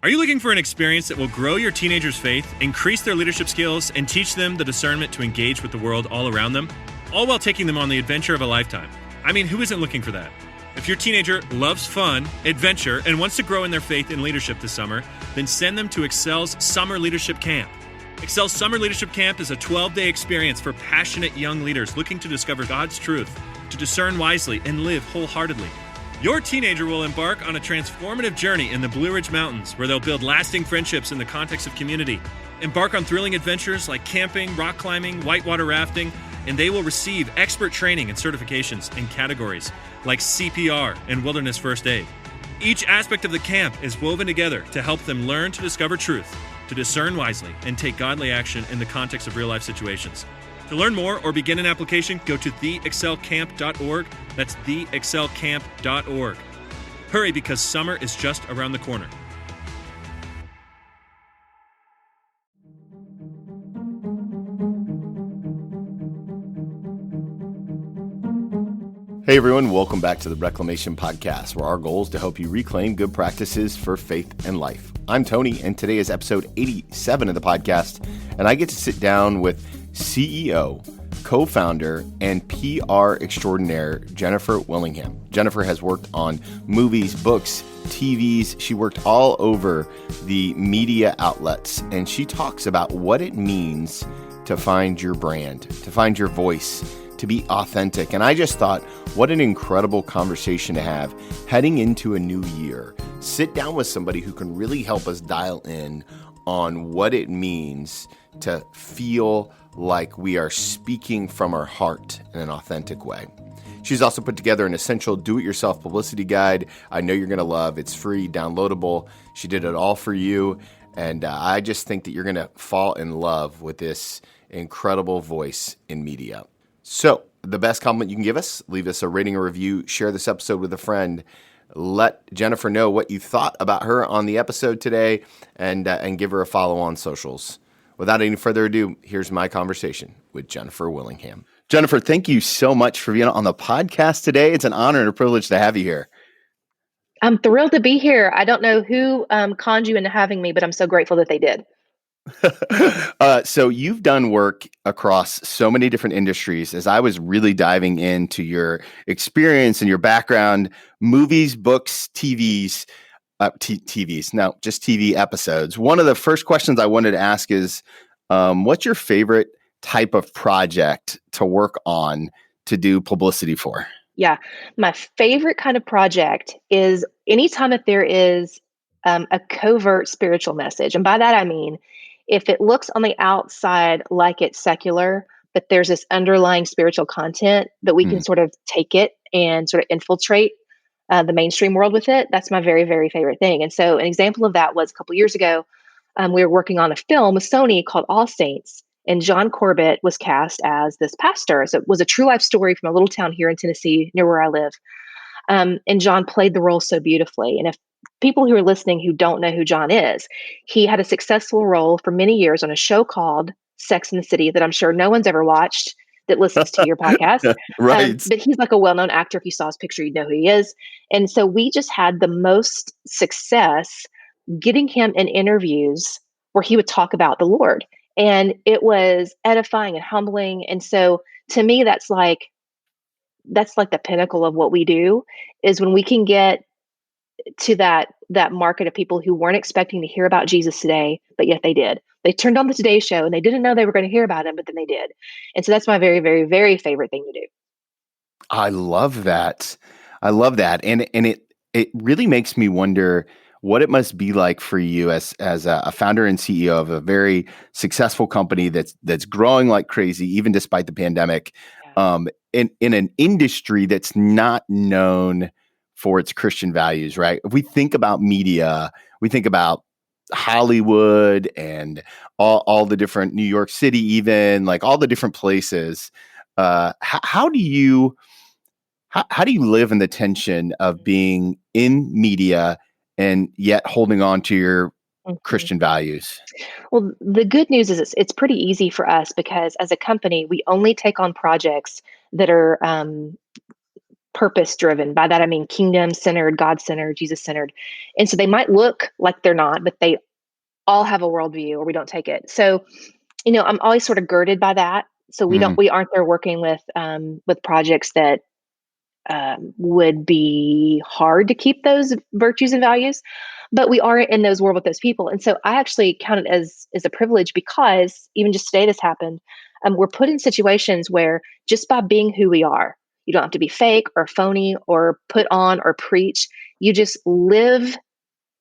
Are you looking for an experience that will grow your teenagers' faith, increase their leadership skills, and teach them the discernment to engage with the world all around them, all while taking them on the adventure of a lifetime? I mean, who isn't looking for that? If your teenager loves fun, adventure, and wants to grow in their faith and leadership this summer, then send them to Excel's Summer Leadership Camp. Excel's Summer Leadership Camp is a 12-day experience for passionate young leaders looking to discover God's truth, to discern wisely, and live wholeheartedly. Your teenager will embark on a transformative journey in the Blue Ridge Mountains, where they'll build lasting friendships in the context of community, embark on thrilling adventures like camping, rock climbing, whitewater rafting, and they will receive expert training and certifications in categories like CPR and wilderness first aid. Each aspect of the camp is woven together to help them learn to discover truth, to discern wisely, and take godly action in the context of real-life situations. To learn more or begin an application, go to theexcelcamp.org. That's theexcelcamp.org. Hurry, because summer is just around the corner. Hey everyone, welcome back to the Reclamation Podcast, where our goal is to help you reclaim good practices for faith and life. I'm Tony, and today is episode 87 of the podcast, and I get to sit down with CEO, co-founder, and PR extraordinaire Jennifer Willingham. Jennifer has worked on movies, books, TVs. She worked all over the media outlets, and she talks about what it means to find your brand, to find your voice, to be authentic. And I just thought, what an incredible conversation to have heading into a new year. Sit down with somebody who can really help us dial in on what it means to feel like we are speaking from our heart in an authentic way. She's also put together an essential do-it-yourself publicity guide I know you're going to love. It's free, downloadable. She did it all for you. And I just think that you're going to fall in love with this incredible voice in media. So the best compliment you can give us, leave us a rating or review, share this episode with a friend, let Jennifer know what you thought about her on the episode today, and give her a follow on socials. Without any further ado, here's my conversation with Jennifer Willingham. Jennifer, thank you so much for being on the podcast today. It's an honor and a privilege to have you here. I'm thrilled to be here. I don't know who conned you into having me, but I'm so grateful that they did. So you've done work across so many different industries. As I was really diving into your experience and your background, movies, books, TVs, no, just TV episodes. One of the first questions I wanted to ask is, what's your favorite type of project to work on to do publicity for? Yeah, my favorite kind of project is anytime that there is a covert spiritual message. And by that, I mean, if it looks on the outside like it's secular, but there's this underlying spiritual content that we can sort of take it and sort of infiltrate the mainstream world with it, that's my very, very favorite thing. And so an example of that was a couple years ago, we were working on a film with Sony called All Saints, and John Corbett was cast as this pastor. So it was a true life story from a little town here in Tennessee, near where I live. And John played the role so beautifully. And if people who are listening who don't know who John is, he had a successful role for many years on a show called Sex and the City that I'm sure no one's ever watched that listens to your podcast. Right. But he's like a well-known actor. If you saw his picture, you'd know who he is. And so we just had the most success getting him in interviews where he would talk about the Lord. And it was edifying and humbling. And so to me, that's like the pinnacle of what we do, is when we can get to that market of people who weren't expecting to hear about Jesus today, but yet they did. They turned on the Today Show and they didn't know they were going to hear about him, but then they did. And so that's my very, very, very favorite thing to do. I love that. And it really makes me wonder what it must be like for you as a founder and CEO of a very successful company that's growing like crazy, even despite the pandemic, in an industry that's not known for its Christian values, right? If we think about media, we think about Hollywood and all the different New York City, even like all the different places. How do you live in the tension of being in media and yet holding on to your Christian values? Well, the good news is it's pretty easy for us because as a company, we only take on projects that are purpose driven. By that, I mean kingdom centered, God centered, Jesus centered. And so they might look like they're not, but they all have a worldview or we don't take it. So, I'm always sort of girded by that. So Mm, we aren't there working with projects that would be hard to keep those virtues and values, but we are in those world with those people. And so I actually count it as a privilege because even just today this happened. We're put in situations where just by being who we are, you don't have to be fake or phony or put on or preach. You just live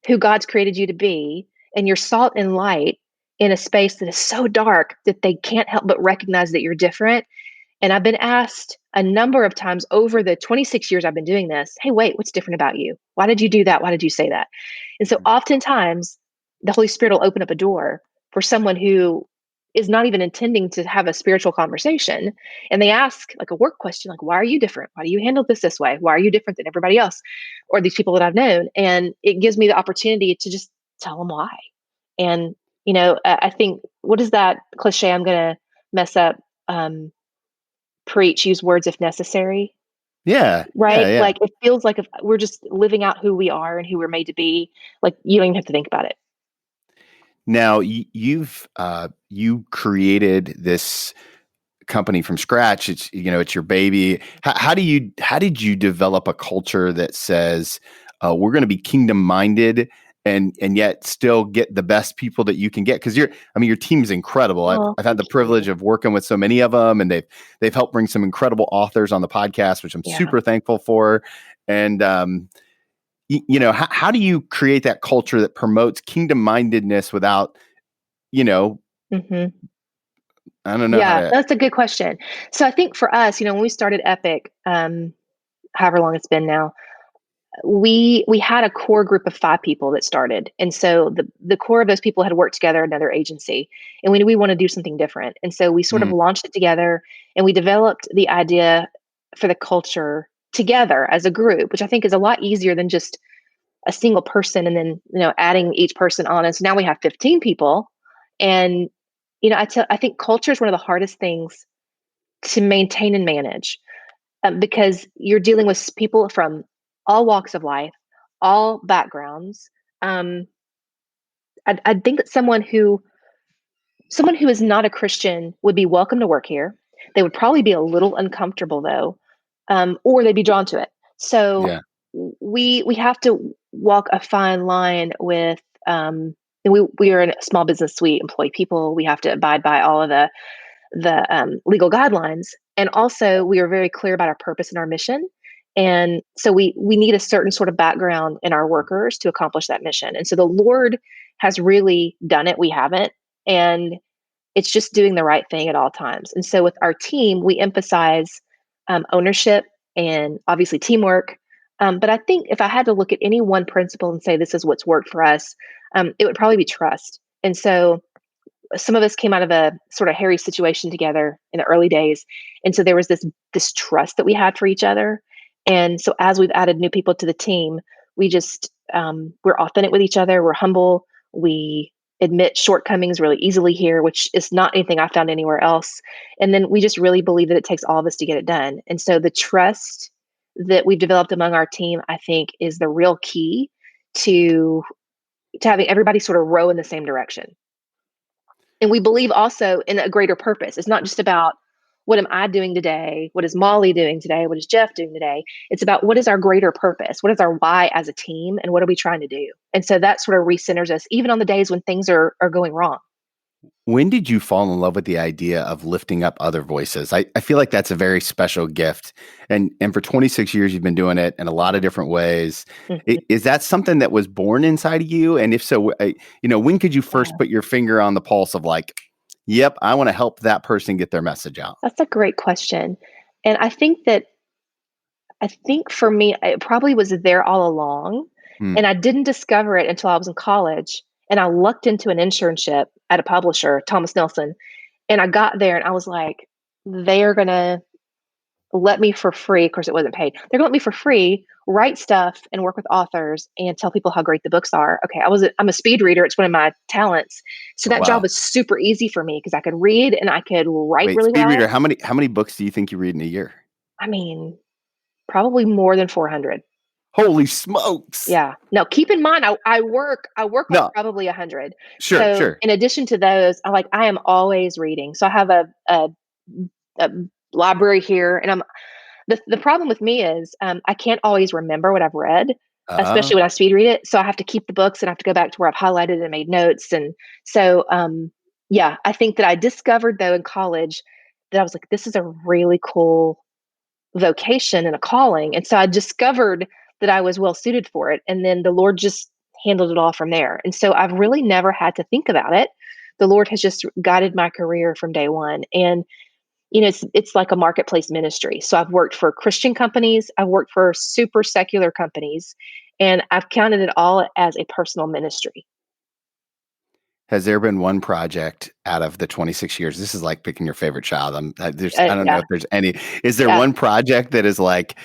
who God's created you to be, and you're salt and light in a space that is so dark that they can't help but recognize that you're different. And I've been asked a number of times over the 26 years I've been doing this, hey, wait, what's different about you? Why did you do that? Why did you say that? And so oftentimes the Holy Spirit will open up a door for someone who is not even intending to have a spiritual conversation. And they ask like a work question, like, why are you different? Why do you handle this way? Why are you different than everybody else or these people that I've known? And it gives me the opportunity to just tell them why. And, I think, what is that cliche? I'm going to mess up. Preach, use words if necessary, yeah, yeah, right? yeah. Like it feels like if we're just living out who we are and who we're made to be, like you don't even have to think about it. Now you created this company from scratch. It's your baby. How did you develop a culture that says we're going to be kingdom minded and yet still get the best people that you can get? Because your team's incredible. Oh, I've had the thank you. privilege of working with so many of them, and they've helped bring some incredible authors on the podcast, which I'm Yeah. super thankful for. And how do you create that culture that promotes kingdom mindedness without, hmm I don't know how Yeah, to. that's a good question. So I think for us, when we started Epic, however long it's been now, we had a core group of 5 people that started, and so the core of those people had worked together at another agency, and we knew we want to do something different, and so we sort of Mm, launched it together, and we developed the idea for the culture together as a group, which I think is a lot easier than just a single person, and then adding each person on, and so now we have 15 people, and I think culture is one of the hardest things to maintain and manage because you're dealing with people from all walks of life, all backgrounds. Um, I think that someone who is not a Christian would be welcome to work here. They would probably be a little uncomfortable though, or they'd be drawn to it. So yeah. we have to walk a fine line with. And we are in a small business. We employ people. We have to abide by all of the legal guidelines. And also, we are very clear about our purpose and our mission. And so we need a certain sort of background in our workers to accomplish that mission. And so the Lord has really done it. We haven't. And it's just doing the right thing at all times. And so with our team, we emphasize ownership and obviously teamwork. But I think if I had to look at any one principle and say this is what's worked for us, it would probably be trust. And so some of us came out of a sort of hairy situation together in the early days, and so there was this trust that we had for each other. And so as we've added new people to the team, we just we're authentic with each other. We're humble. We admit shortcomings really easily here, which is not anything I found anywhere else. And then we just really believe that it takes all of us to get it done. And so the trust that we've developed among our team, I think, is the real key to having everybody sort of row in the same direction. And we believe also in a greater purpose. It's not just about what am I doing today? What is Molly doing today? What is Jeff doing today? It's about what is our greater purpose? What is our why as a team? And what are we trying to do? And so that sort of recenters us, even on the days when things are going wrong. When did you fall in love with the idea of lifting up other voices? I feel like that's a very special gift. And for 26 years, you've been doing it in a lot of different ways. Mhm. Is that something that was born inside of you? And if so, when could you first Yeah, put your finger on the pulse of like, yep, I want to help that person get their message out? that's a great question. And I think for me, it probably was there all along. Hmm. And I didn't discover it until I was in college. And I lucked into an internship at a publisher, Thomas Nelson. And I got there and I was like, they're going to let me for free. Of course, it wasn't paid. They're going to let me for free write stuff and work with authors and tell people how great the books are. Okay, I'm a speed reader. It's one of my talents. So Oh, that job wow. was super easy for me because I could read and I could write Wait, really speed reader, well. how many books do you think you read in a year? I mean, probably more than 400. Holy smokes. Yeah. Now, keep in mind, I work on No, probably 100. sure, So sure. in addition to those, I am always reading. So I have a library here, and the problem with me is I can't always remember what I've read, Uh, especially when I speed read it. So I have to keep the books and I have to go back to where I've highlighted and made notes. And so, yeah, I think that I discovered though in college that I was like, this is a really cool vocation and a calling. And so I discovered that I was well suited for it. And then the Lord just handled it all from there. And so I've really never had to think about it. The Lord has just guided my career from day one. And it's like a marketplace ministry. So I've worked for Christian companies, I've worked for super secular companies, and I've counted it all as a personal ministry. has there been one project out of the 26 years? This is like picking your favorite child. I don't know Yeah, if there's any. Is there yeah. one project that is like,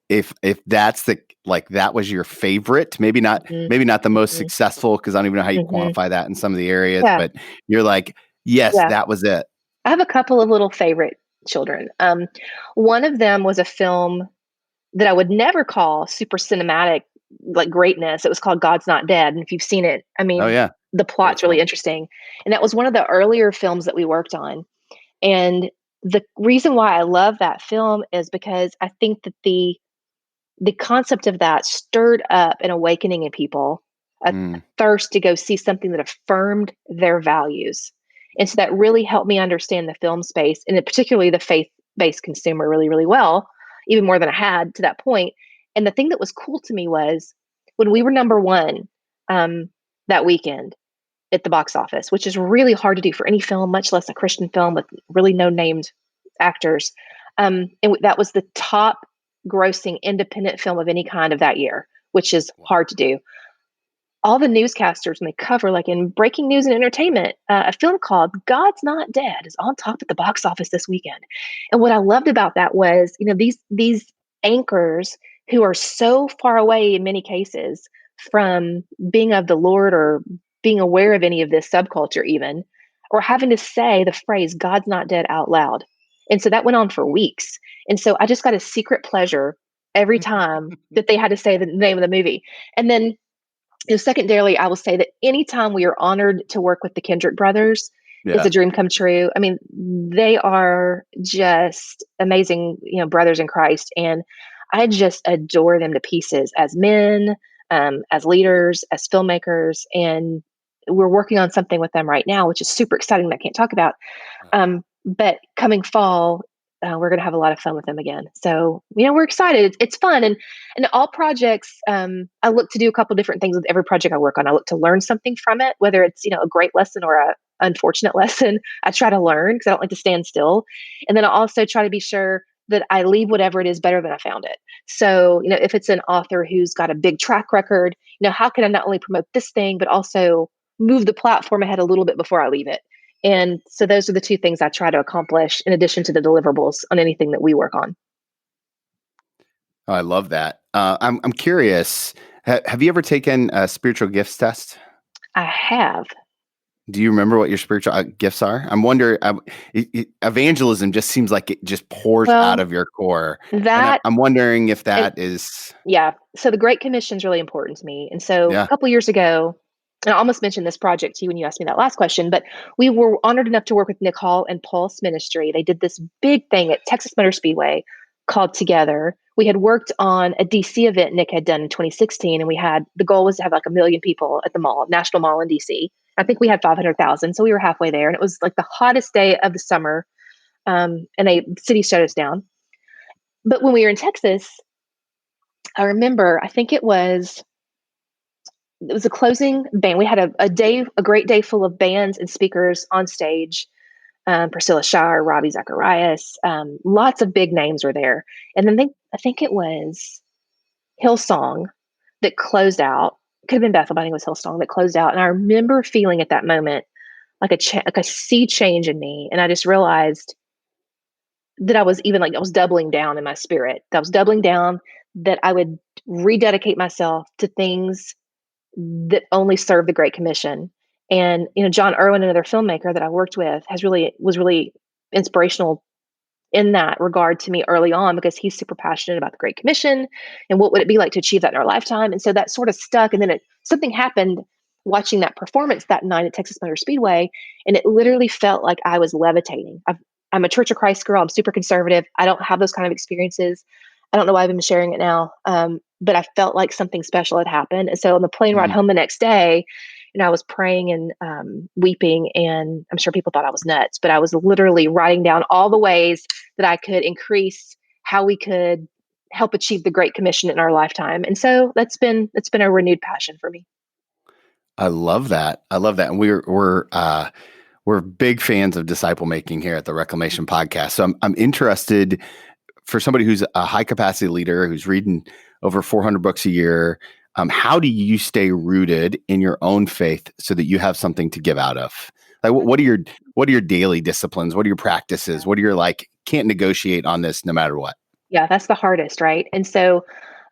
if that's the like that was your favorite? Mhm, Maybe not the most mhm, successful, because I don't even know how you mhm. quantify that in some of the areas. Yeah, But you're like, yes, yeah. that was it. I have a couple of little favorite children. One of them was a film that I would never call super cinematic, like greatness. It was called God's Not Dead. And if you've seen it, I Oh mean, yeah, the great plot's really film. interesting. And that was one of the earlier films that we worked on. And the reason why I love that film is because I think that the concept of that stirred up an awakening in people, a Mm, thirst to go see something that affirmed their values. And so that really helped me understand the film space, and particularly the faith-based consumer really, really well, even more than I had to that point. And the thing that was cool to me was when we were number one that weekend at the box office, which is really hard to do for any film, much less a Christian film with really no named actors. And that was the top grossing independent film of any kind of that year, which is hard to do. All the newscasters, when they cover, like in breaking news and entertainment, a film called God's Not Dead is on top at the box office this weekend. And what I loved about that was, these anchors who are so far away in many cases from being of the Lord or being aware of any of this subculture, even, or having to say the phrase God's not dead out loud. And so that went on for weeks. And so I just got a secret pleasure every time that they had to say the name of the movie. And then secondarily, I will say that anytime we are honored to work with the Kendrick brothers is a yeah. dream come true. I mean, they are just amazing, brothers in Christ. And I just adore them to pieces as men, as leaders, as filmmakers. And we're working on something with them right now, which is super exciting that I can't talk about. But coming fall, we're going to have a lot of fun with them again. So, we're excited. It's fun. And all projects, I look to do a couple different things with every project I work on. I look to learn something from it, whether it's, a great lesson or a unfortunate lesson. I try to learn because I don't like to stand still. And then I also try to be sure that I leave whatever it is better than I found it. So, if it's an author who's got a big track record, how can I not only promote this thing, but also move the platform ahead a little bit before I leave it? And so those are the two things I try to accomplish in addition to the deliverables on anything that we work on. Oh, I love that. I'm curious. Have you ever taken a spiritual gifts test? I have. Do you remember what your spiritual gifts are? I'm wondering. Evangelism just seems like it just pours out Well, of your core, and that, I'm wondering if and that is. yeah. So the Great Commission is really important to me. And so a Yeah. couple years ago, and I almost mentioned this project to you when you asked me that last question, but we were honored enough to work with Nick Hall and Pulse Ministry. They did this big thing at Texas Motor Speedway called Together. We had worked on a DC event Nick had done in 2016, and the goal was to have like 1 million people at the mall, National Mall in DC. I think we had 500,000, so we were halfway there, and it was like the hottest day of the summer, and the city shut us down. But when we were in Texas, I remember, I think it was a closing band. We had a great day full of bands and speakers on stage. Priscilla Shire, Robbie Zacharias, lots of big names were there. And then I think it was Hillsong that closed out. Could have been Bethel, but I think it was Hillsong that closed out. And I remember feeling at that moment like like a sea change in me. And I just realized that I was doubling down in my spirit. That I was doubling down, that I would rededicate myself to things that only serve the Great Commission. And John Irwin, another filmmaker that I worked with, was really inspirational in that regard to me early on, because he's super passionate about the Great Commission and what would it be like to achieve that in our lifetime. And so that sort of stuck. And then something happened watching that performance that night at Texas Motor Speedway, and it literally felt like I was levitating. I'm a Church of Christ girl. I'm super conservative. I don't have those kind of experiences. I don't know why I've been sharing it now, but I felt like something special had happened. And so on the plane ride home the next day, I was praying and weeping, and I'm sure people thought I was nuts, but I was literally writing down all the ways that I could increase how we could help achieve the Great Commission in our lifetime. And so it's been a renewed passion for me. I love that. And we're big fans of disciple making here at the Reclamation Podcast. So I'm interested, for somebody who's a high capacity leader who's reading over 400 books a year. How do you stay rooted in your own faith so that you have something to give out of? Like, what are your daily disciplines? What are your practices? What are your can't negotiate on this no matter what? Yeah, that's the hardest, right? And so,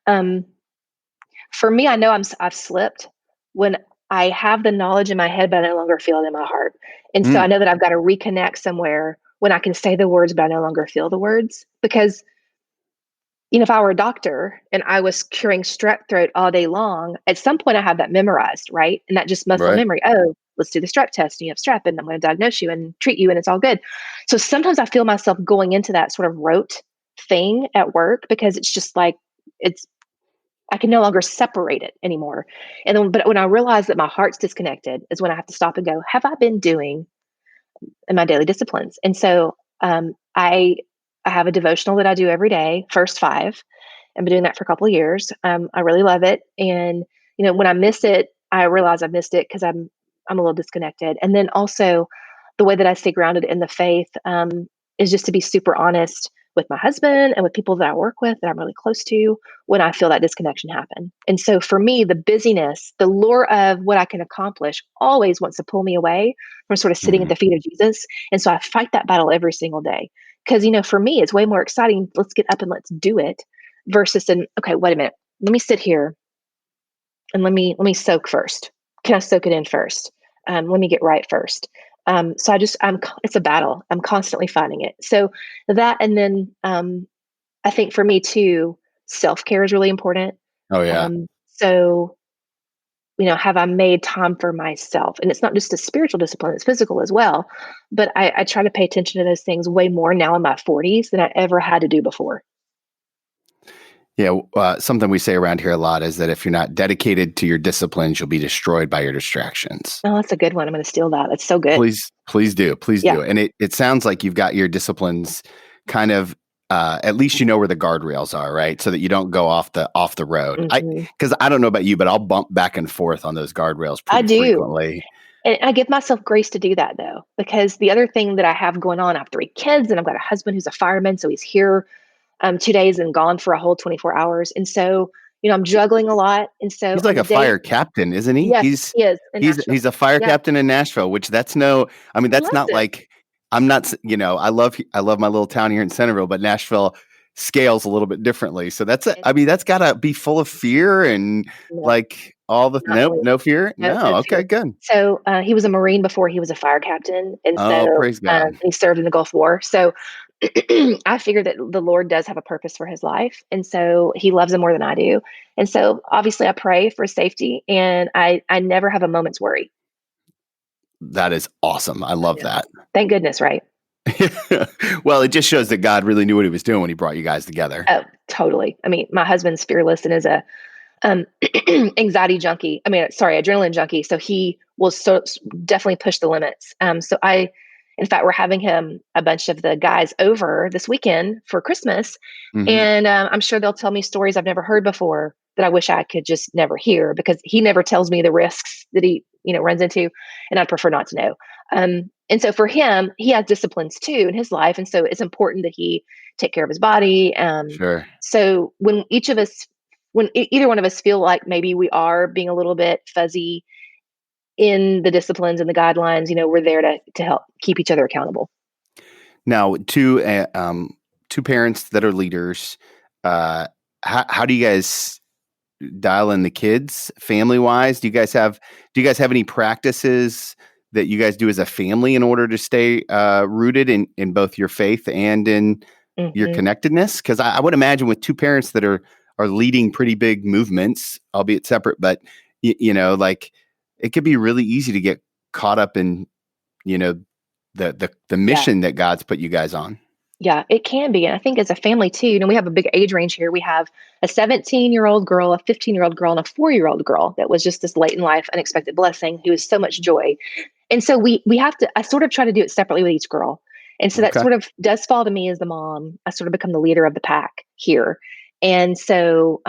for me, I know I've slipped when I have the knowledge in my head, but I no longer feel it in my heart. And so I know that I've got to reconnect somewhere when I can say the words, but I no longer feel the words. Because if I were a doctor and I was curing strep throat all day long, at some point I have that memorized, right? And that just muscle memory. Oh, let's do the strep test, and you have strep, and I'm going to diagnose you and treat you, and it's all good. So sometimes I feel myself going into that sort of rote thing at work, because it's just like, I can no longer separate it anymore. And then, but when I realize that my heart's disconnected is when I have to stop and go, have I been doing in my daily disciplines? And so I have a devotional that I do every day, first 5. I've been doing that for a couple of years. I really love it. And, when I miss it, I realize I missed it because I'm a little disconnected. And then also the way that I stay grounded in the faith is just to be super honest with my husband and with people that I work with that I'm really close to when I feel that disconnection happen. And so for me, the busyness, the lure of what I can accomplish always wants to pull me away from sort of sitting at the feet of Jesus. And so I fight that battle every single day. Because, for me, it's way more exciting. Let's get up and let's do it versus okay, wait a minute. Let me sit here and let me soak first. Can I soak it in first? Let me get right first. So it's a battle. I'm constantly fighting it. So that, and then I think for me too, self-care is really important. Oh yeah. So, have I made time for myself? And it's not just a spiritual discipline, it's physical as well. But I try to pay attention to those things way more now in my 40s than I ever had to do before. Yeah. Something we say around here a lot is that if you're not dedicated to your disciplines, you'll be destroyed by your distractions. Oh, that's a good one. I'm going to steal that. That's so good. Please do. And it sounds like you've got your disciplines kind of, at least where the guardrails are, right? So that you don't go off the road. Because I don't know about you, but I'll bump back and forth on those guardrails pretty frequently. And I give myself grace to do that, though, because the other thing that I have going on, I have 3 kids, and I've got a husband who's a fireman, so he's here 2 days and gone for a whole 24 hours. And so, I'm juggling a lot. And so he's like a fire captain, isn't he? Yes, he is. He's a fire captain in Nashville, which that's not like, I'm not, I love my little town here in Centerville, but Nashville scales a little bit differently. So that's gotta be full of fear and all the, no fear. No. Okay, good. So he was a Marine before he was a fire captain. And praise God. He served in the Gulf War. So I figure that the Lord does have a purpose for his life. And so he loves him more than I do. And so obviously I pray for safety, and I never have a moment's worry. That is awesome. I love that. Thank goodness, right? Well, it just shows that God really knew what he was doing when he brought you guys together. Oh, totally. I mean, my husband's fearless and is a anxiety junkie. Adrenaline junkie. So he will definitely push the limits. In fact, we're having him, a bunch of the guys over this weekend for Christmas. And I'm sure they'll tell me stories I've never heard before that I wish I could just never hear, because he never tells me the risks that he, runs into, and I'd prefer not to know. And so for him, he has disciplines too in his life. And so it's important that he take care of his body. Sure. So when either one of us feel like maybe we are being a little bit fuzzy in the disciplines and the guidelines, we're there to help keep each other accountable. Now, two parents that are leaders, how do you guys dial in the kids family wise? Do you guys have any practices that you guys do as a family in order to stay rooted in both your faith and in your Mhm. connectedness? Because I would imagine with two parents that are leading pretty big movements, albeit separate, but like it could be really easy to get caught up in the Yeah. mission that God's put you guys on. Yeah, it can be. And I think as a family too, we have a big age range here. We have a 17-year-old girl, a 15-year-old girl, and a 4-year-old girl that was just this late in life unexpected blessing who is so much joy. And so we have to, I sort of try to do it separately with each girl. And so that Okay. sort of does fall to me as the mom. I sort of become the leader of the pack here. And so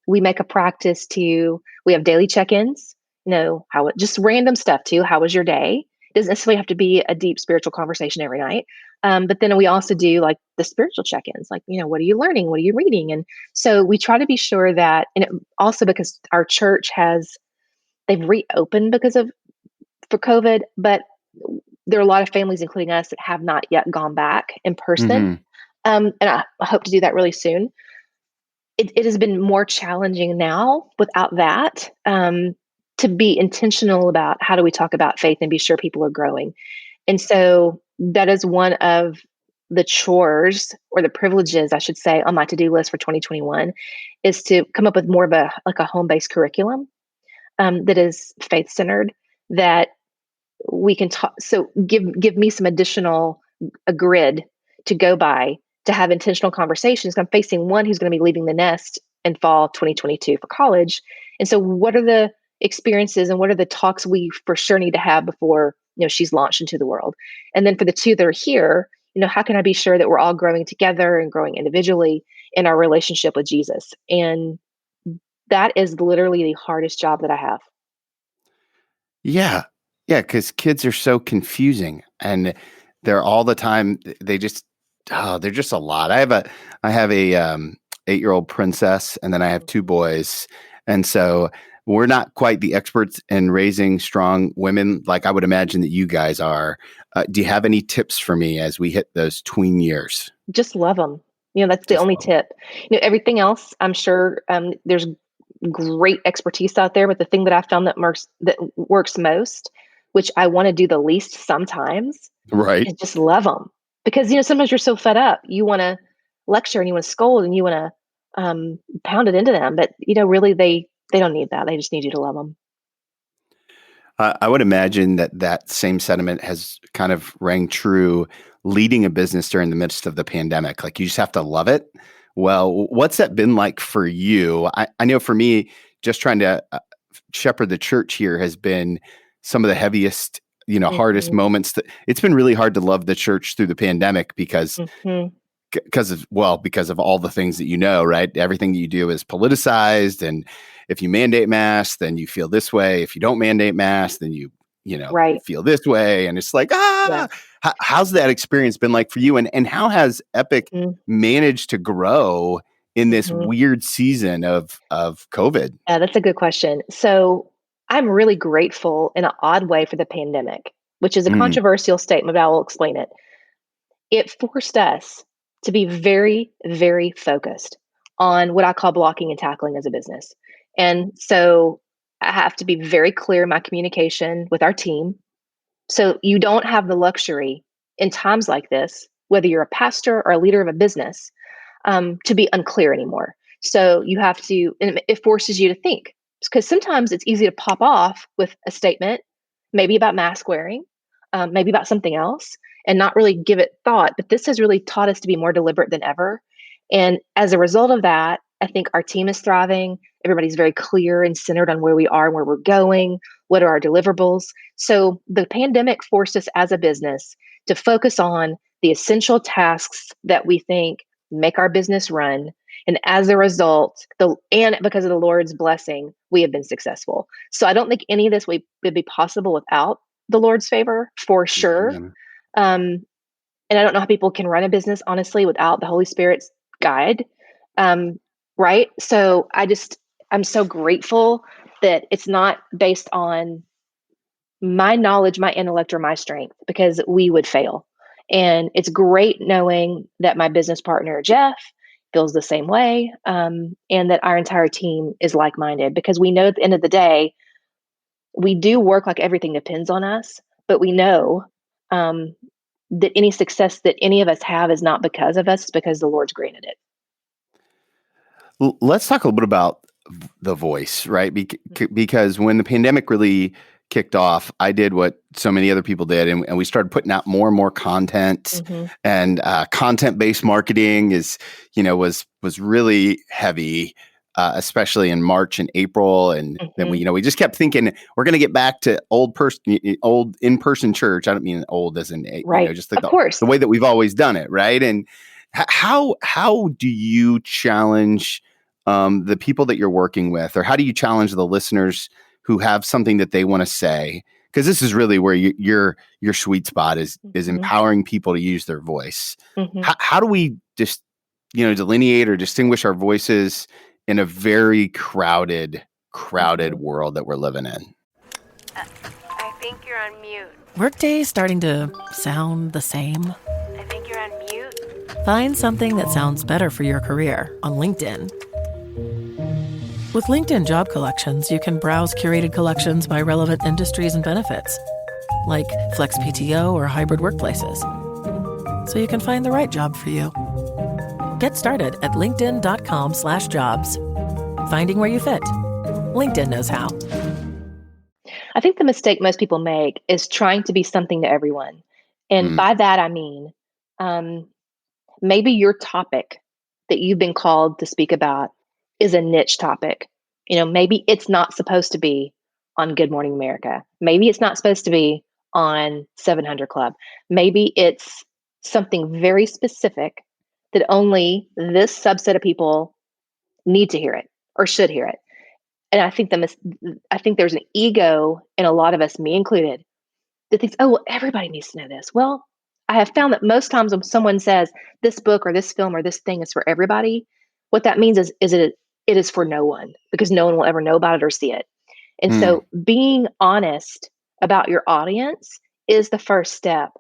we make a practice we have daily check-ins, just random stuff too. How was your day? It doesn't necessarily have to be a deep spiritual conversation every night. But then we also do like the spiritual check-ins, like, what are you learning? What are you reading? And so we try to be sure that, and also because our church they've reopened for COVID, but there are a lot of families, including us, that have not yet gone back in person. Mm-hmm. And I hope to do that really soon. It has been more challenging now without that, to be intentional about how do we talk about faith and be sure people are growing. And so that is one of the chores or the privileges, I should say, on my to-do list for 2021 is to come up with more of a home-based curriculum that is faith-centered, that we can talk. So give me some a grid to go by to have intentional conversations. I'm facing one who's going to be leaving the nest in fall 2022 for college. And so what are the experiences and what are the talks we for sure need to have before, she's launched into the world? And then for the two that are here, how can I be sure that we're all growing together and growing individually in our relationship with Jesus? And that is literally the hardest job that I have. Yeah. Yeah. Because kids are so confusing and they're all the time. They're just a lot. I have a 8-year-old princess and then I have two boys. And so we're not quite the experts in raising strong women like I would imagine that you guys are. Do you have any tips for me as we hit those tween years? Just love them. That's the Just only love 'em. tip. Everything else, I'm sure there's great expertise out there, but the thing that I found that works most, which I want to do the least sometimes, Right. is just love them. Because sometimes you're so fed up, you want to lecture and you want to scold and you want to pound it into them, but really they don't need that. They just need you to love them. I would imagine that same sentiment has kind of rang true leading a business during the midst of the pandemic. Like you just have to love it. Well, what's that been like for you? I know for me, just trying to shepherd the church here has been some of the heaviest, hardest Mhm. moments. That it's been really hard to love the church through the pandemic because Mhm. because of all the things that right? Everything you do is politicized, and if you mandate masks, then you feel this way. If you don't mandate masks, then you Right. feel this way, and it's like Yes. how's that experience been like for you, and how has Epic Mhm. managed to grow in this Mhm. weird season of COVID? Yeah, that's a good question. So I'm really grateful in an odd way for the pandemic, which is a Mm, controversial statement, but I will explain it. It forced us to be very, very focused on what I call blocking and tackling as a business. And so I have to be very clear in my communication with our team. So you don't have the luxury in times like this, whether you're a pastor or a leader of a business, to be unclear anymore. So you have to, and it forces you to think, because sometimes it's easy to pop off with a statement, maybe about mask wearing, maybe about something else, and not really give it thought. But this has really taught us to be more deliberate than ever. And as a result of that, I think our team is thriving. Everybody's very clear and centered on where we are and where we're going. What are our deliverables? So the pandemic forced us as a business to focus on the essential tasks that we think make our business run. And as a result, and because of the Lord's blessing, we have been successful. So I don't think any of this would be possible without the Lord's favor, for sure. amen. Um, and I don't know how people can run a business, honestly, without the Holy Spirit's guide. Um, right. So I'm so grateful that it's not based on my knowledge, my intellect, or my strength, because we would fail. And it's great knowing that my business partner, Jeff, feels the same way, and that our entire team is like minded, because we know at the end of the day, we do work like everything depends on us, but we know that any success that any of us have is not because of us, it's because the Lord's granted it. Let's talk a little bit about the voice, right? Because when the pandemic really kicked off, I did what so many other people did, and we started putting out more and more content. And content-based marketing was really heavy, especially in March and April. And then we just kept thinking we're going to get back to old in-person church. I don't mean old as in just like the way that we've always done it, right? And how do you challenge the people that you're working with, or how do you challenge the listeners who have something that they want to say? Because this is really where your sweet spot is empowering people to use their voice. How do we just delineate or distinguish our voices in a very crowded world that we're living in? I think you're on mute. Workday starting to sound the same? I think you're on mute. Find something that sounds better for your career on LinkedIn. With LinkedIn Job Collections, you can browse curated collections by relevant industries and benefits, like flex PTO or hybrid workplaces, so you can find the right job for you. Get started at linkedin.com/jobs. Finding where you fit. LinkedIn knows how. I think the mistake most people make is trying to be something to everyone. And by that, I mean, maybe your topic that you've been called to speak about is a niche topic. Maybe it's not supposed to be on Good Morning America. Maybe it's not supposed to be on 700 Club. Maybe it's something very specific that only this subset of people need to hear it or should hear it. And I think there's an ego in a lot of us, me included, that thinks, oh, well, everybody needs to know this. Well, I have found that most times when someone says this book or this film or this thing is for everybody, what that means is it is for no one, because no one will ever know about it or see it. And so being honest about your audience is the first step.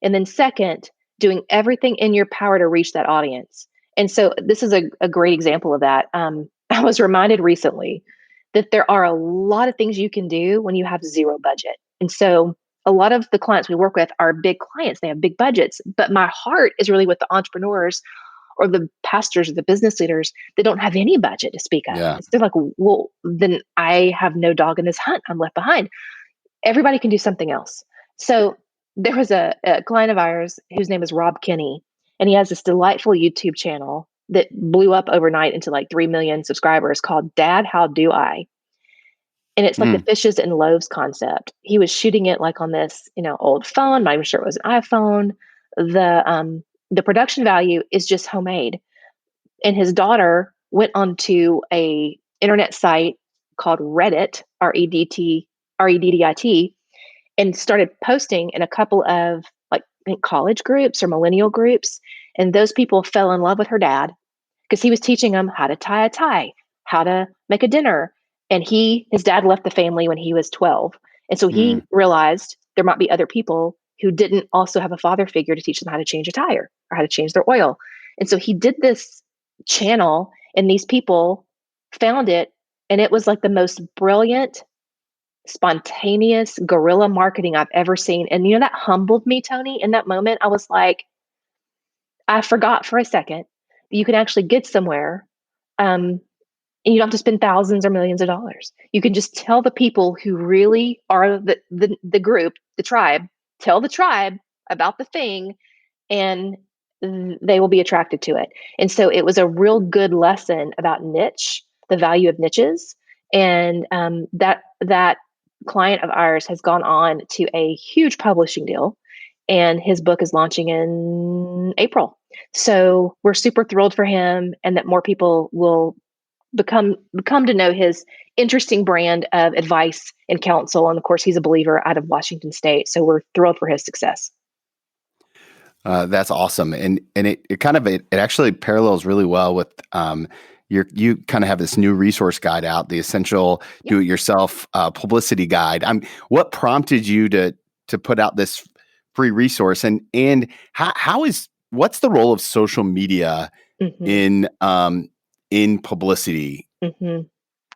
And then second, doing everything in your power to reach that audience. And so this is a great example of that. I was reminded recently that there are a lot of things you can do when you have zero budget. And so a lot of the clients we work with are big clients. They have big budgets, but my heart is really with the entrepreneurs or the pastors or the business leaders that don't have any budget to speak of. Yeah. They're like, well, then I have no dog in this hunt. I'm left behind. Everybody can do something else. So there was a client of ours whose name is Rob Kinney, and he has this delightful YouTube channel that blew up overnight into like 3 million subscribers called Dad, How Do I? And it's like the fishes and loaves concept. He was shooting it like on this, old phone. I'm not even sure it was an iPhone. The production value is just homemade. And his daughter went onto a internet site called Reddit, Reddit, and started posting in a couple of like I think college groups or millennial groups. And those people fell in love with her dad because he was teaching them how to tie a tie, how to make a dinner. And his dad left the family when he was 12. And so he realized there might be other people who didn't also have a father figure to teach them how to change a tire or how to change their oil. And so he did this channel, and these people found it. And it was like the most brilliant, spontaneous guerrilla marketing I've ever seen. And that humbled me, Tony. In that moment, I was like, I forgot for a second that you can actually get somewhere. And you don't have to spend thousands or millions of dollars. You can just tell the people who really are the group, the tribe, tell the tribe about the thing, and they will be attracted to it. And so it was a real good lesson about niche, the value of niches. And that client of ours has gone on to a huge publishing deal, and his book is launching in April. So we're super thrilled for him, and that more people will become to know his interesting brand of advice and counsel. And of course, he's a believer out of Washington State. So we're thrilled for his success. That's awesome. And it actually parallels really well with you kind of have this new resource guide out, the essential do-it-yourself publicity guide. What prompted you to put out this free resource, and what's the role of social media in publicity?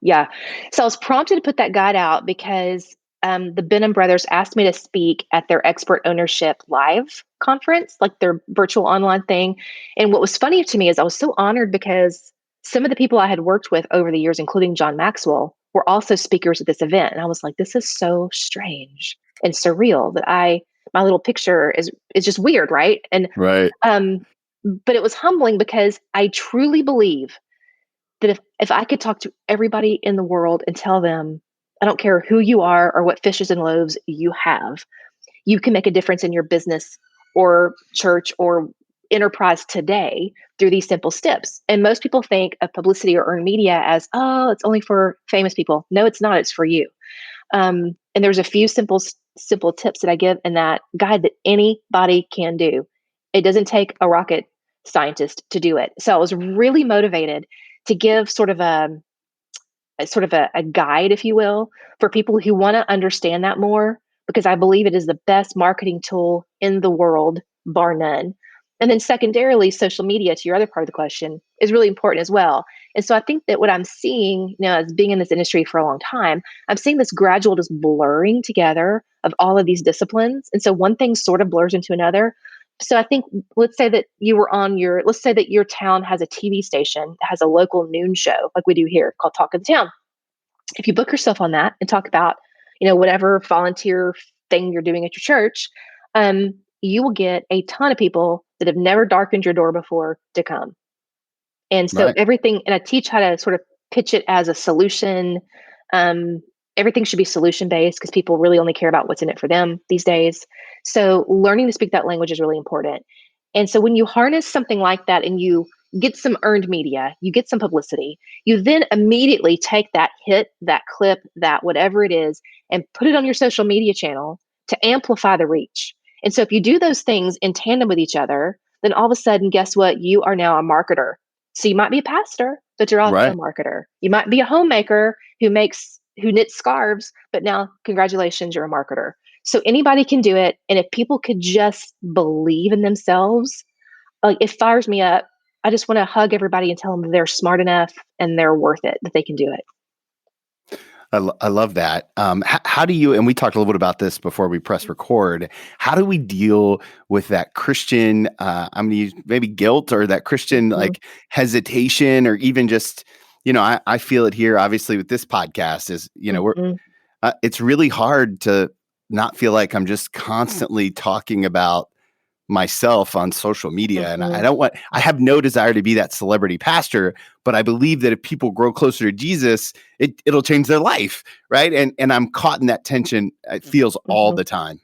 Yeah. So I was prompted to put that guide out because the Benham brothers asked me to speak at their expert ownership live conference, like their virtual online thing. And what was funny to me is I was so honored because some of the people I had worked with over the years, including John Maxwell, were also speakers at this event. And I was like, this is so strange and surreal that my little picture is just weird, right? And Right. but it was humbling because I truly believe that if I could talk to everybody in the world and tell them, I don't care who you are or what fishes and loaves you have, you can make a difference in your business or church or enterprise today through these simple steps. And most people think of publicity or earned media as, oh, it's only for famous people. No, it's not. It's for you. And there's a few simple tips that I give in that guide that anybody can do. It doesn't take a rocket scientist to do it. So I was really motivated to give sort of a guide, if you will, for people who want to understand that more, because I believe it is the best marketing tool in the world, bar none. And then secondarily, social media, to your other part of the question, is really important as well. And so I think that what I'm seeing now, as being in this industry for a long time, I'm seeing this gradual just blurring together of all of these disciplines. And so one thing sort of blurs into another. So I think, let's say that your town has a TV station that has a local noon show like we do here called Talk of the Town. If you book yourself on that and talk about, whatever volunteer thing you're doing at your church, you will get a ton of people that have never darkened your door before to come. And so Right. everything, and I teach how to sort of pitch it as a solution. Everything should be solution based because people really only care about what's in it for them these days. So learning to speak that language is really important. And so when you harness something like that and you get some earned media, you get some publicity, you then immediately take that hit, that clip, that whatever it is, and put it on your social media channel to amplify the reach. And so if you do those things in tandem with each other, then all of a sudden, guess what? You are now a marketer. So you might be a pastor, but you're also a Right. marketer. You might be a homemaker who knits scarves, but now congratulations, you're a marketer. So anybody can do it. And if people could just believe in themselves, like, it fires me up. I just want to hug everybody and tell them they're smart enough and they're worth it, that they can do it. I love that. How do you, and we talked a little bit about this before we press record, how do we deal with that Christian, I'm going to use maybe guilt or that Christian like hesitation, or even just, I feel it here, obviously with this podcast is, it's really hard to not feel like I'm just constantly talking about myself on social media. And I have no desire to be that celebrity pastor, but I believe that if people grow closer to Jesus, it'll change their life. Right. And I'm caught in that tension. It feels all the time.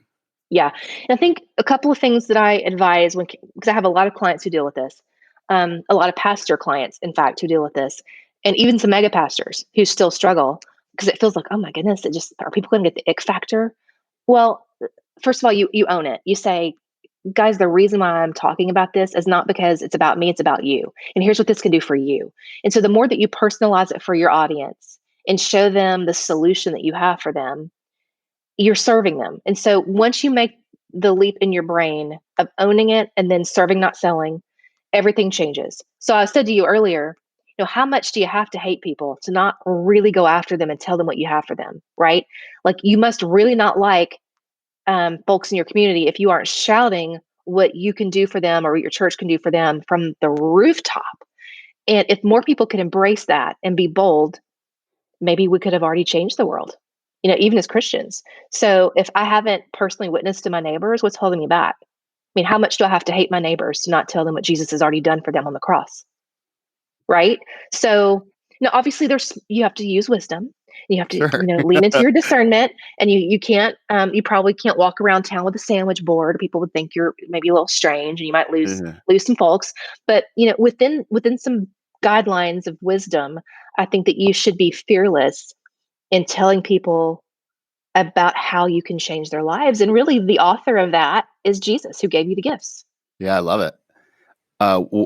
Yeah. And I think a couple of things that I advise because I have a lot of clients who deal with this, a lot of pastor clients, in fact, who deal with this, and even some mega pastors who still struggle because it feels like, oh my goodness, are people going to get the ick factor? Well, first of all, you own it. You say, guys, the reason why I'm talking about this is not because it's about me, it's about you. And here's what this can do for you. And so the more that you personalize it for your audience and show them the solution that you have for them, you're serving them. And so once you make the leap in your brain of owning it and then serving, not selling, everything changes. So I said to you earlier, how much do you have to hate people to not really go after them and tell them what you have for them, right? Like, you must really not like folks in your community if you aren't shouting what you can do for them or what your church can do for them from the rooftop. And if more people could embrace that and be bold, maybe we could have already changed the world, even as Christians. So if I haven't personally witnessed to my neighbors, what's holding me back? I mean, how much do I have to hate my neighbors to not tell them what Jesus has already done for them on the cross? Right? So, obviously you have to use wisdom. You have to, Sure. lean into your discernment, and you can't, you probably can't walk around town with a sandwich board. People would think you're maybe a little strange, and you might lose some folks. But, within some guidelines of wisdom, I think that you should be fearless in telling people about how you can change their lives. And really the author of that is Jesus, who gave you the gifts. Yeah, I love it.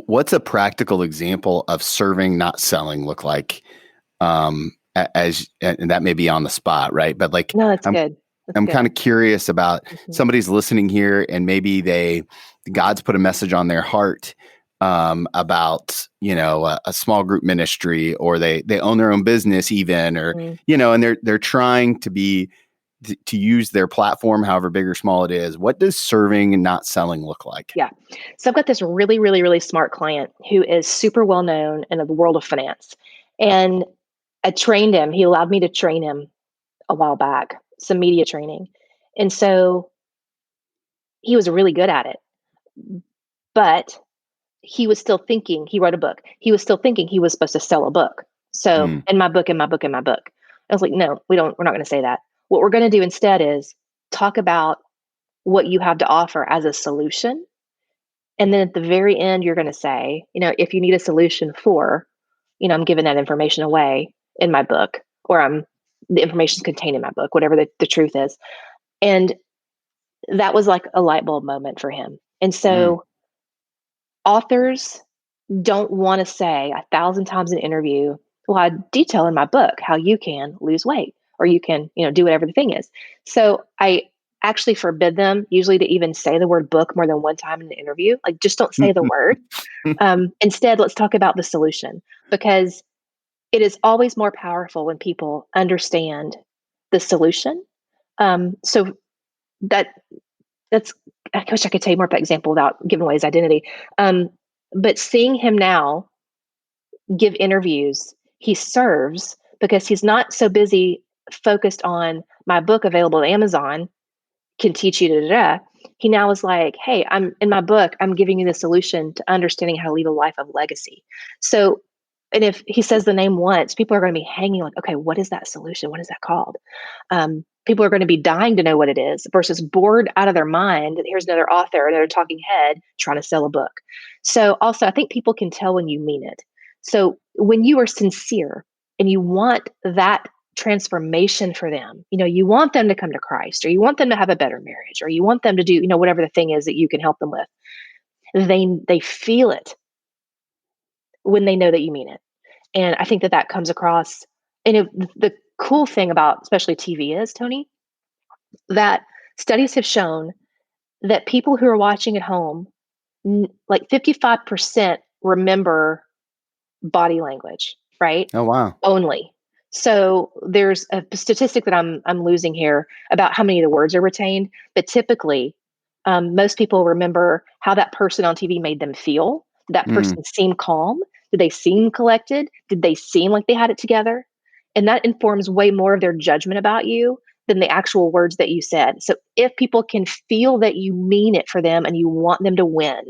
What's a practical example of serving, not selling look like? And that may be on the spot, right? But like, No, that's good. I'm kind of curious about somebody's listening here, and maybe God's put a message on their heart about, a small group ministry, or they own their own business even, or, and they're trying to be to use their platform, however big or small it is, what does serving and not selling look like? Yeah. So I've got this really, really, really smart client who is super well known in the world of finance. And I trained him. He allowed me to train him a while back, some media training. And so he was really good at it. But he was still thinking, he wrote a book. He was still thinking he was supposed to sell a book. So in my book. I was like, no, we're not going to say that. What we're going to do instead is talk about what you have to offer as a solution. And then at the very end, you're going to say, if you need a solution for, I'm giving that information away in my book, or the information is contained in my book, whatever the truth is. And that was like a light bulb moment for him. And so authors don't want to say 1,000 times in an interview, well, I detail in my book how you can lose weight, or you can, do whatever the thing is. So I actually forbid them usually to even say the word book more than one time in an interview. Like, just don't say the word. Instead, let's talk about the solution, because it is always more powerful when people understand the solution. So that's, I wish I could tell you more about example without giving away his identity. But seeing him now give interviews, he serves because he's not so busy focused on my book available at Amazon can teach you He now is like, hey, I'm in my book, I'm giving you the solution to understanding how to lead a life of legacy. So, and if he says the name once, people are going to be hanging like, okay, what is that solution? What is that called? People are going to be dying to know what it is versus bored out of their mind that here's another author, another talking head trying to sell a book. So also, I think people can tell when you mean it. So when you are sincere and you want that transformation for them, you want them to come to Christ, or you want them to have a better marriage, or you want them to do, whatever the thing is that you can help them with, they feel it when they know that you mean it. And I think that comes across. And the cool thing about especially TV is, Tony, that studies have shown that people who are watching at home, like 55% remember body language, right? Oh, wow. Only. So there's a statistic that I'm losing here about how many of the words are retained, but typically most people remember how that person on TV made them feel. Did that person seem calm? Did they seem collected? Did they seem like they had it together? And that informs way more of their judgment about you than the actual words that you said. So if people can feel that you mean it for them and you want them to win,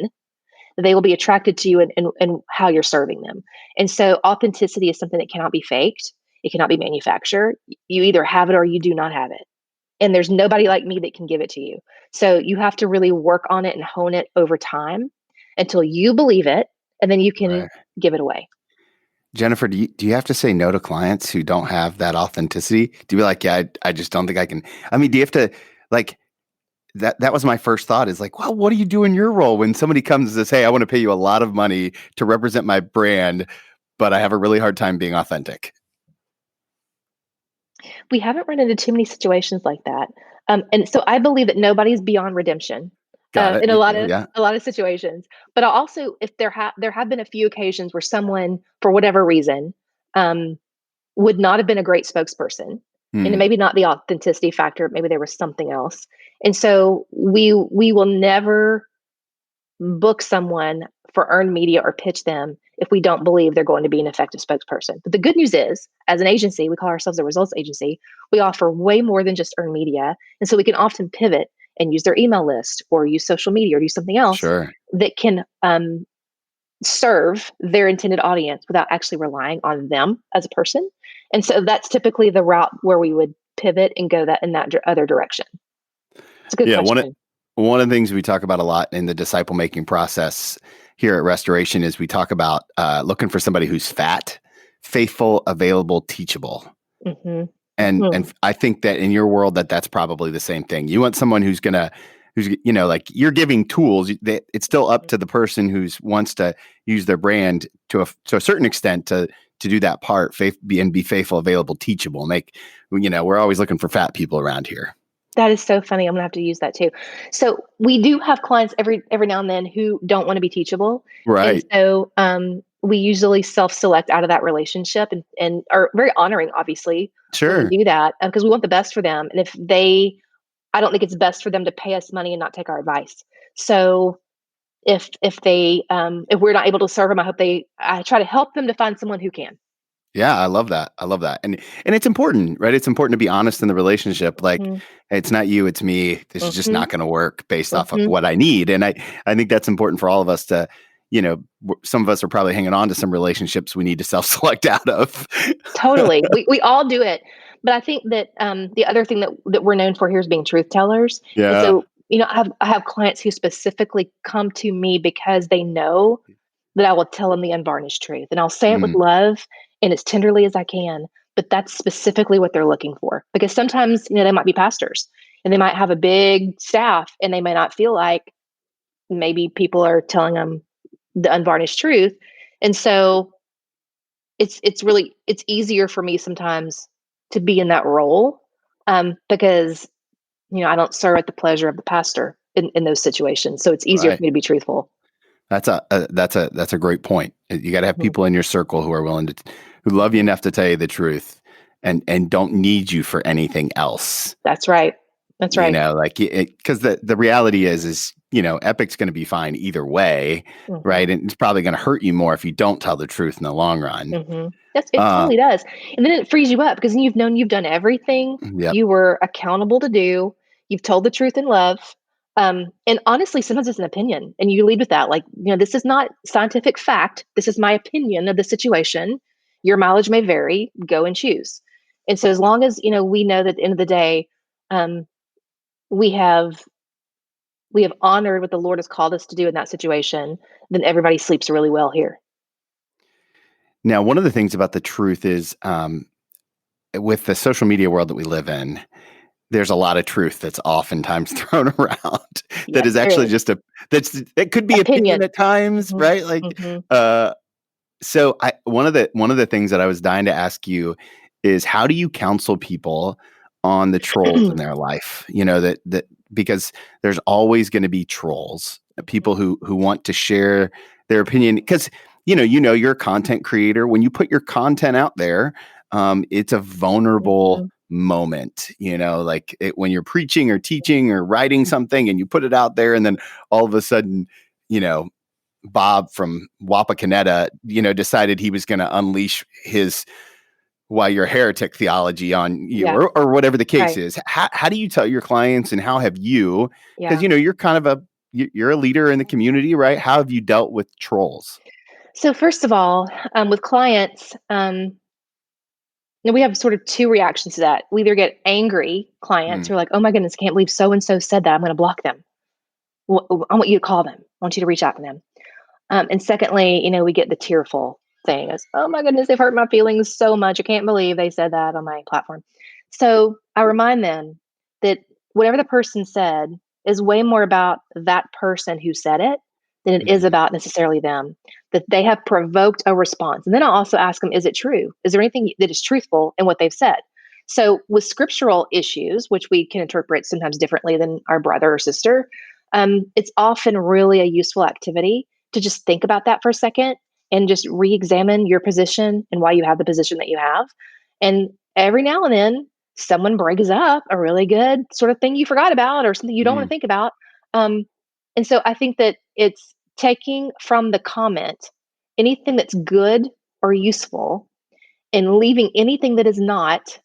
they will be attracted to you and how you're serving them. And so authenticity is something that cannot be faked. It cannot be manufactured. You either have it or you do not have it. And there's nobody like me that can give it to you. So you have to really work on it and hone it over time until you believe it, and then you can give it away. Jennifer, do you have to say no to clients who don't have that authenticity? Do you be like, yeah, I just don't think I can? I mean, do you have to, like, that was my first thought is like, well, what do you do in your role when somebody comes and says, hey, I want to pay you a lot of money to represent my brand, but I have a really hard time being authentic? We haven't run into too many situations like that. And so I believe that nobody's beyond redemption in a lot of situations. But also, if there have been a few occasions where someone, for whatever reason, would not have been a great spokesperson, and maybe not the authenticity factor, maybe there was something else. And so we will never book someone for earned media or pitch them if we don't believe they're going to be an effective spokesperson. But the good news is, as an agency, we call ourselves a results agency. We offer way more than just earned media. And so we can often pivot and use their email list or use social media or do something else that can serve their intended audience without actually relying on them as a person. And so that's typically the route where we would pivot and go in that other direction. It's a good question. One of the things we talk about a lot in the disciple making process here at Restoration is we talk about looking for somebody who's fat, faithful, available, teachable. And I think that in your world that's probably the same thing. You want someone who's like, you're giving tools. It's still up to the person who wants to use their brand to a certain extent to do that part, be faithful, available, teachable. We're always looking for fat people around here. That is so funny. I'm gonna have to use that too. So we do have clients every now and then who don't want to be teachable. Right. And so we usually self-select out of that relationship and are very honoring, obviously, when Sure. we do that because we want the best for them. And I don't think it's best for them to pay us money and not take our advice. So if we're not able to serve them, I try to help them to find someone who can. Yeah, I love that. I love that. And it's important, right? It's important to be honest in the relationship. Like, Mm-hmm. hey, it's not you, it's me. This is just Mm-hmm. not going to work based off of Mm-hmm. what I need. And I think that's important for all of us to, some of us are probably hanging on to some relationships we need to self-select out of. Totally. We all do it. But I think that the other thing that we're known for here is being truth tellers. And Yeah. so, I have clients who specifically come to me because they know that I will tell them the unvarnished truth. And I'll say it with Mm, love and as tenderly as I can. But that's specifically what they're looking for. Because sometimes, they might be pastors and they might have a big staff and they may not feel like maybe people are telling them the unvarnished truth. And so it's easier for me sometimes to be in that role because I don't serve at the pleasure of the pastor in those situations. So it's easier for right. me to be truthful. That's a great point. You got to have people in your circle who are willing to, who love you enough to tell you the truth and don't need you for anything else. That's right. That's right. Because the reality is, Epic's going to be fine either way, right? And it's probably going to hurt you more if you don't tell the truth in the long run. Mm-hmm. It Uh, totally does. And then it frees you up because you've known you've done everything yep. you were accountable to do. You've told the truth in love. And honestly, sometimes it's an opinion and you lead with that. Like, this is not scientific fact. This is my opinion of the situation. Your mileage may vary. Go and choose. And so as long as, we know that at the end of the day, um, we have honored what the Lord has called us to do in that situation, then everybody sleeps really well here. Now, one of the things about the truth is, with the social media world that we live in, there's a lot of truth that's oftentimes thrown around that Yes, is there actually is. that could be opinion at times, Mhm, right? Like, mhm. so one of the things that I was dying to ask you is, how do you counsel people on the trolls in their life? That because there's always going to be trolls, people who want to share their opinion, because you're a content creator. When you put your content out there, it's a vulnerable Mhm. moment, when you're preaching or teaching or writing something and you put it out there, and then all of a sudden, Bob from Wapakoneta, decided he was going to unleash his "why you're a heretic" theology on you, Yeah, or whatever the case right. is. How do you tell your clients, and how have you? Because Yeah. you're kind of you're a leader in the community, right? How have you dealt with trolls? So first of all, with clients, we have sort of two reactions to that. We either get angry clients Mm, who are like, "Oh my goodness, I can't believe so and so said that. I'm going to block them. I want you to call them. I want you to reach out to them." And secondly, we get the tearful thing as, "Oh my goodness, they've hurt my feelings so much. I can't believe they said that on my platform." So I remind them that whatever the person said is way more about that person who said it than it is mhm, about necessarily them, that they have provoked a response. And then I'll also ask them, is it true? Is there anything that is truthful in what they've said? So with scriptural issues, which we can interpret sometimes differently than our brother or sister, it's often really a useful activity to just think about that for a second and just re-examine your position and why you have the position that you have. And every now and then, someone brings up a really good sort of thing you forgot about or something you don't want to mhm, think about. Um, and so I think that it's taking from the comment anything that's good or useful and leaving anything that is not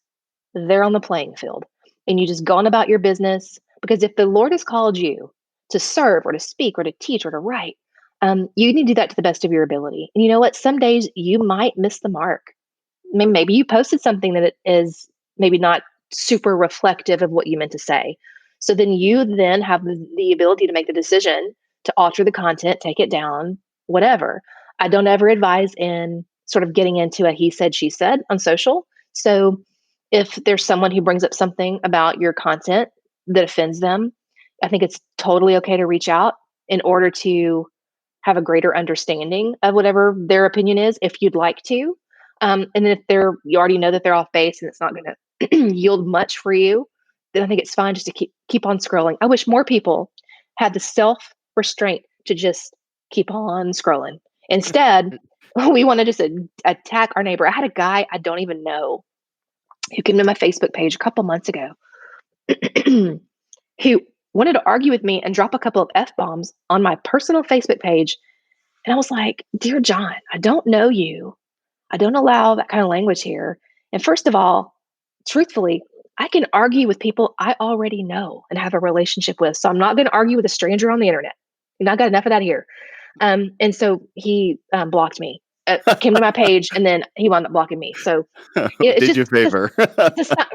there on the playing field. And you just go on about your business. Because if the Lord has called you to serve or to speak or to teach or to write, you need to do that to the best of your ability. And you know what? Some days you might miss the mark. Maybe you posted something that is maybe not super reflective of what you meant to say. So then you then have the ability to make the decision to alter the content, take it down, whatever. I don't ever advise in sort of getting into a he said, she said on social. So if there's someone who brings up something about your content that offends them, I think it's totally okay to reach out in order to have a greater understanding of whatever their opinion is if you'd like to. And then if you already know that they're off base and it's not going to yield much for you, then I think it's fine just to keep on scrolling. I wish more people had the self restraint to just keep on scrolling. Instead, we want to just attack our neighbor. I had a guy I don't even know who came to my Facebook page a couple months ago who wanted to argue with me and drop a couple of F-bombs on my personal Facebook page. And I was like, Dear John, I don't know you. I don't allow that kind of language here. And first of all, truthfully, I can argue with people I already know and have a relationship with. So I'm not going to argue with a stranger on the internet. You know, I got enough of that here. And so he blocked me, came to my page, and then he wound up blocking me. So it's Did just you a favor.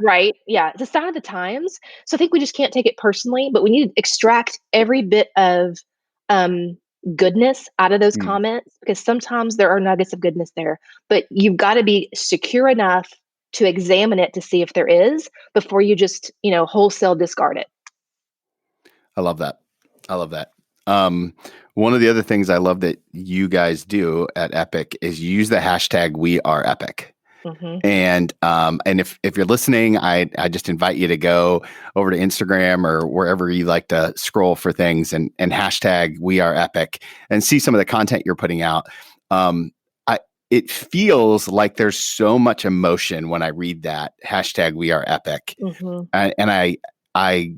right. Yeah. It's a sign of the times. So I think we just can't take it personally, but we need to extract every bit of goodness out of those Mm. comments, because sometimes there are nuggets of goodness there, but you've got to be secure enough to examine it to see if there is before you just, wholesale discard it. I love that. I love that. One of the other things I love that you guys do at Epic is you use the hashtag #WeAreEpic. Mm-hmm. And if you're listening, I just invite you to go over to Instagram or wherever you like to scroll for things and hashtag #WeAreEpic and see some of the content you're putting out. It feels like there's so much emotion when I read that hashtag #WeAreEpic. Mm-hmm. And I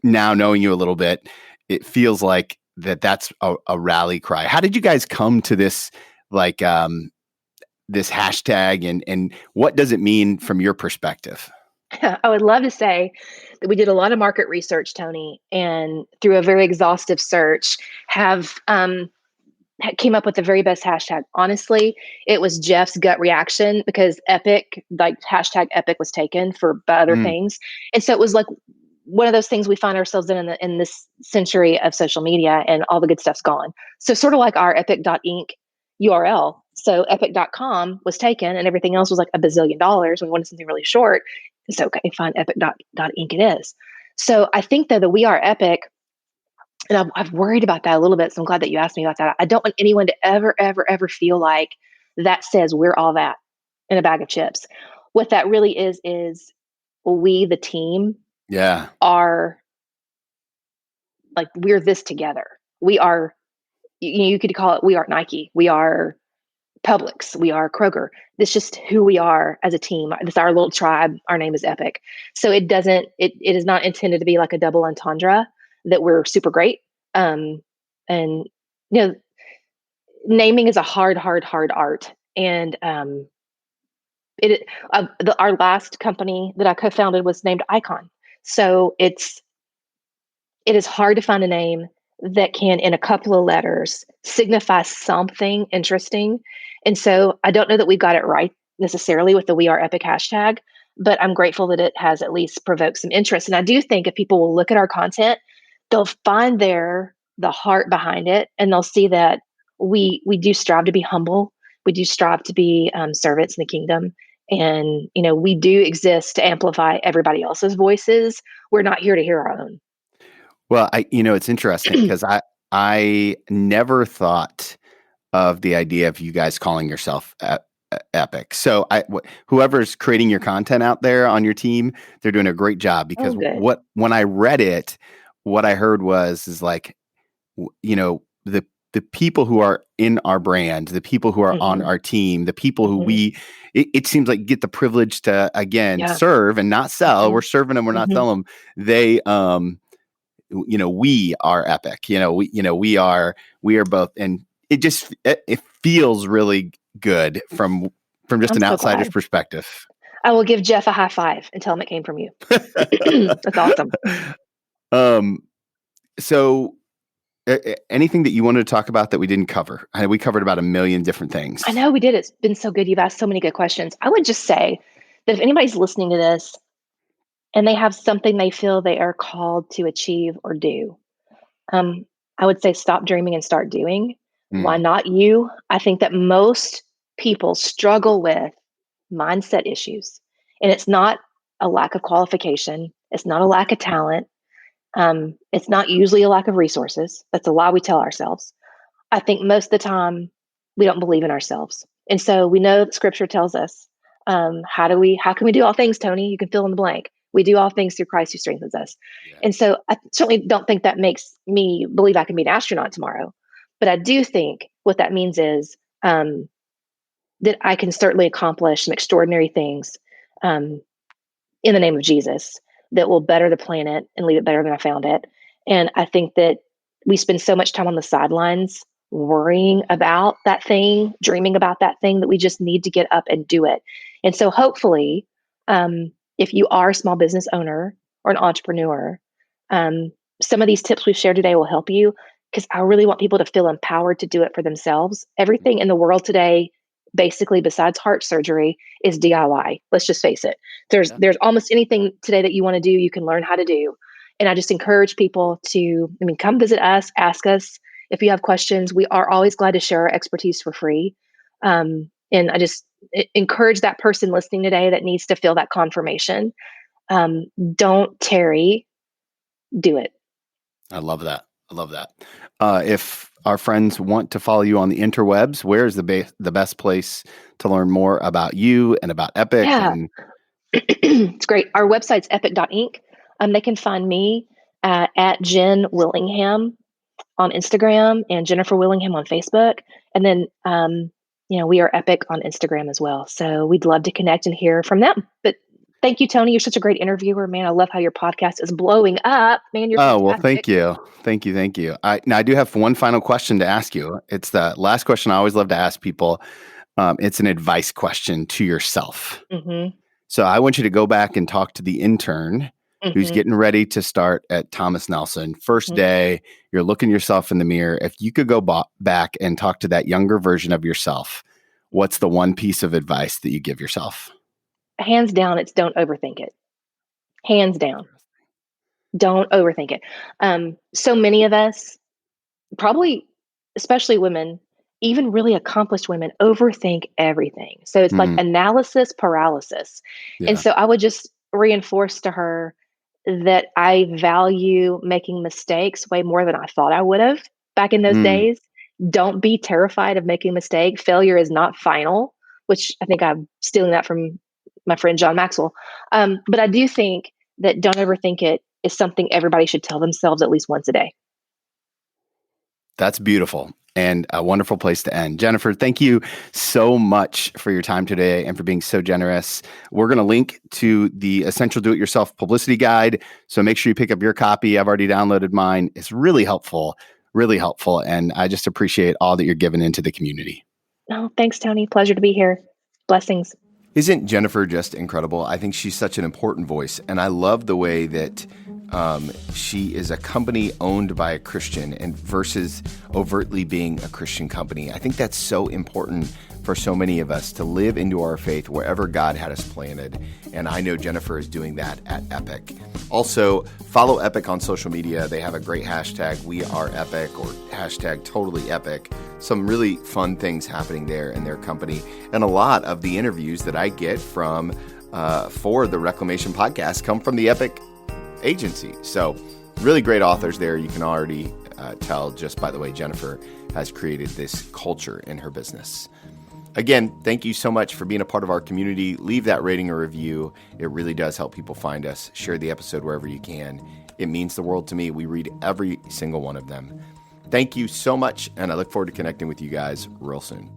now knowing you a little bit, it feels like that's a rally cry. How did you guys come to this, this hashtag, and what does it mean from your perspective? I would love to say that we did a lot of market research, Tony, and through a very exhaustive search have came up with the very best hashtag. Honestly, it was Jeff's gut reaction because Epic, like hashtag Epic was taken for other things. And so it was like one of those things we find ourselves in this century of social media, and all the good stuff's gone. So sort of like our epic.inc URL. So epic.com was taken and everything else was like $1 bazillion. We wanted something really short. So okay, fine, epic.inc it is. So I think that the We Are Epic, and I've worried about that a little bit. So I'm glad that you asked me about that. I don't want anyone to ever, ever, ever feel like that says we're all that in a bag of chips. What that really is we, the team, are like, we're this together. We are, you could call it, we are Nike. We are Publix. We are Kroger. This is just who we are as a team. This is our little tribe. Our name is Epic. So it is not intended to be like a double entendre that we're super great. And naming is a hard art. And our last company that I co-founded was named Icon. So it is hard to find a name that can, in a couple of letters, signify something interesting. And so I don't know that we've got it right necessarily with the We Are Epic hashtag, but I'm grateful that it has at least provoked some interest. And I do think if people will look at our content, they'll find the heart behind it, and they'll see that we do strive to be humble. We do strive to be servants in the kingdom. And, we do exist to amplify everybody else's voices. We're not here to hear our own. Well, it's interesting because I never thought of the idea of you guys calling yourself Epic. So whoever's creating your content out there on your team, they're doing a great job, because when I read it, what I heard is like, the people who are in our brand, the people who are on our team, the people who it seems like get the privilege to, again, serve and not sell. We're serving them. We're not selling them. They, we are Epic, we are both. And it feels really good from just an outsider's perspective. I will give Jeff a high five and tell him it came from you. That's awesome. So anything that you wanted to talk about that we didn't cover? We covered about 1 million different things. I know we did. It's been so good. You've asked so many good questions. I would just say that if anybody's listening to this and they have something they feel they are called to achieve or do, I would say stop dreaming and start doing. Why not you? I think that most people struggle with mindset issues, and it's not a lack of qualification. It's not a lack of talent. It's not usually a lack of resources. That's a lie we tell ourselves. I think most of the time we don't believe in ourselves. And so we know that scripture tells us, how can we do all things, Tony? You can fill in the blank. We do all things through Christ who strengthens us. Yeah. And so I certainly don't think that makes me believe I can be an astronaut tomorrow. But I do think what that means is that I can certainly accomplish some extraordinary things in the name of Jesus that will better the planet and leave it better than I found it. And I think that we spend so much time on the sidelines worrying about that thing, dreaming about that thing, that we just need to get up and do it. And so hopefully, if you are a small business owner or an entrepreneur, some of these tips we've shared today will help you, because I really want people to feel empowered to do it for themselves. Everything in the world today, basically besides heart surgery, is DIY. Let's just face it. There's almost anything today that you want to do, you can learn how to do. And I just encourage people to, come visit us, ask us if you have questions. We are always glad to share our expertise for free. And I just encourage that person listening today that needs to feel that confirmation. Don't tarry, do it. I love that. If our friends want to follow you on the interwebs, where is the best place to learn more about you and about Epic? Yeah. It's great. Our website's epic.inc. They can find me at Jen Willingham on Instagram and Jennifer Willingham on Facebook. And then, we are Epic on Instagram as well. So we'd love to connect and hear from them. But thank you, Tony. You're such a great interviewer, man. I love how your podcast is blowing up, man. You're fantastic. Well, thank you. Now I do have one final question to ask you. It's the last question I always love to ask people. It's an advice question to yourself. Mm-hmm. So I want you to go back and talk to the intern who's getting ready to start at Thomas Nelson. First day, you're looking yourself in the mirror. If you could go back and talk to that younger version of yourself, what's the one piece of advice that you give yourself? Hands down, it's don't overthink it. Hands down. Don't overthink it. So many of us, probably, especially women, even really accomplished women, overthink everything. So it's like analysis paralysis. Yeah. And so I would just reinforce to her that I value making mistakes way more than I thought I would have back in those days. Don't be terrified of making a mistake. Failure is not final, which I think I'm stealing that from my friend John Maxwell. But I do think that don't overthink it is something everybody should tell themselves at least once a day. That's beautiful and a wonderful place to end. Jennifer, thank you so much for your time today and for being so generous. We're going to link to the Essential Do-It-Yourself Publicity Guide. So make sure you pick up your copy. I've already downloaded mine. It's really helpful. And I just appreciate all that you're giving into the community. Oh, thanks, Tony. Pleasure to be here. Blessings. Isn't Jennifer just incredible? I think she's such an important voice. And I love the way that she is a company owned by a Christian and versus overtly being a Christian company. I think that's so important for so many of us to live into our faith wherever God had us planted. And I know Jennifer is doing that at Epic. Also, follow Epic on social media. They have a great hashtag, #WeAreEpic or hashtag Totally Epic. Some really fun things happening there in their company. And a lot of the interviews that I get from for the Reclamation podcast come from the Epic agency. So really great authors there. You can already tell just by the way Jennifer has created this culture in her business. Again, thank you so much for being a part of our community. Leave that rating or review. It really does help people find us. Share the episode wherever you can. It means the world to me. We read every single one of them. Thank you so much, and I look forward to connecting with you guys real soon.